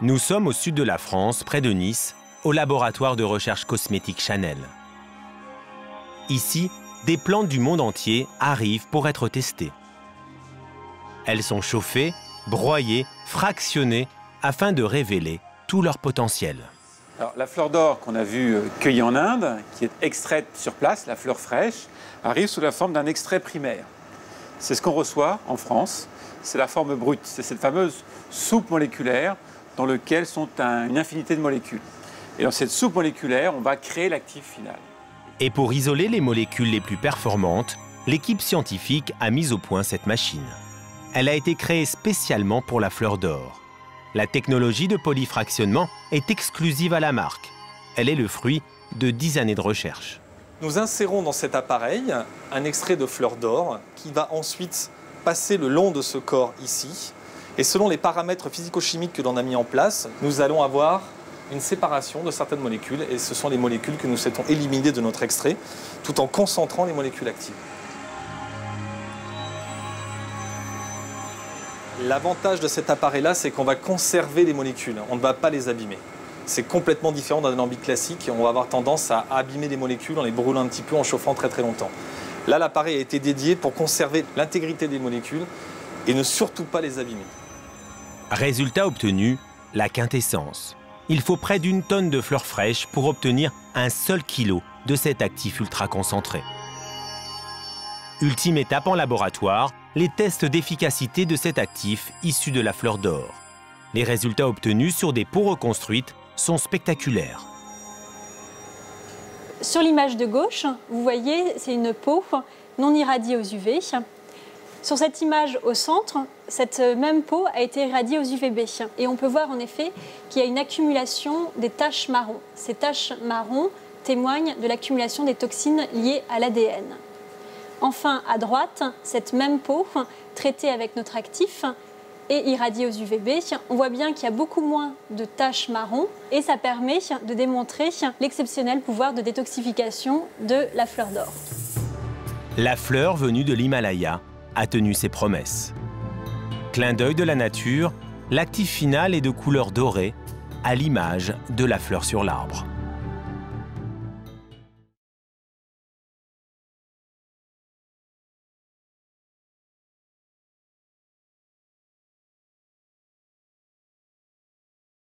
Nous sommes au sud de la France, près de Nice, au laboratoire de recherche cosmétique Chanel. Ici, des plantes du monde entier arrivent pour être testées. Elles sont chauffées, broyées, fractionnées afin de révéler tout leur potentiel. Alors, la fleur d'or qu'on a vue cueillie en Inde, qui est extraite sur place, la fleur fraîche, arrive sous la forme d'un extrait primaire. C'est ce qu'on reçoit en France, c'est la forme brute, c'est cette fameuse soupe moléculaire dans laquelle sont une infinité de molécules. Et dans cette soupe moléculaire, on va créer l'actif final. Et pour isoler les molécules les plus performantes, l'équipe scientifique a mis au point cette machine. Elle a été créée spécialement pour la fleur d'or. La technologie de polyfractionnement est exclusive à la marque. Elle est le fruit de 10 années de recherche. Nous insérons dans cet appareil un extrait de fleur d'or qui va ensuite passer le long de ce corps ici. Et selon les paramètres physico-chimiques que l'on a mis en place, nous allons avoir une séparation de certaines molécules. Et ce sont les molécules que nous souhaitons éliminer de notre extrait, tout en concentrant les molécules actives. L'avantage de cet appareil-là, c'est qu'on va conserver les molécules. On ne va pas les abîmer. C'est complètement différent d'un alambic classique. On va avoir tendance à abîmer les molécules en les brûlant un petit peu, en chauffant très très longtemps. Là, l'appareil a été dédié pour conserver l'intégrité des molécules et ne surtout pas les abîmer. Résultat obtenu, la quintessence. Il faut près d'1 tonne de fleurs fraîches pour obtenir un seul kilo de cet actif ultra concentré. Ultime étape en laboratoire, les tests d'efficacité de cet actif issu de la fleur d'or. Les résultats obtenus sur des peaux reconstruites sont spectaculaires. Sur l'image de gauche, vous voyez, c'est une peau non irradiée aux UV. Sur cette image au centre, cette même peau a été irradiée aux UVB. Et on peut voir en effet qu'il y a une accumulation des taches marron. Ces taches marron témoignent de l'accumulation des toxines liées à l'ADN. Enfin, à droite, cette même peau, traitée avec notre actif et irradiée aux UVB, on voit bien qu'il y a beaucoup moins de taches marron et ça permet de démontrer l'exceptionnel pouvoir de détoxification de la fleur d'or. La fleur venue de l'Himalaya a tenu ses promesses. Clin d'œil de la nature, l'actif final est de couleur dorée, à l'image de la fleur sur l'arbre.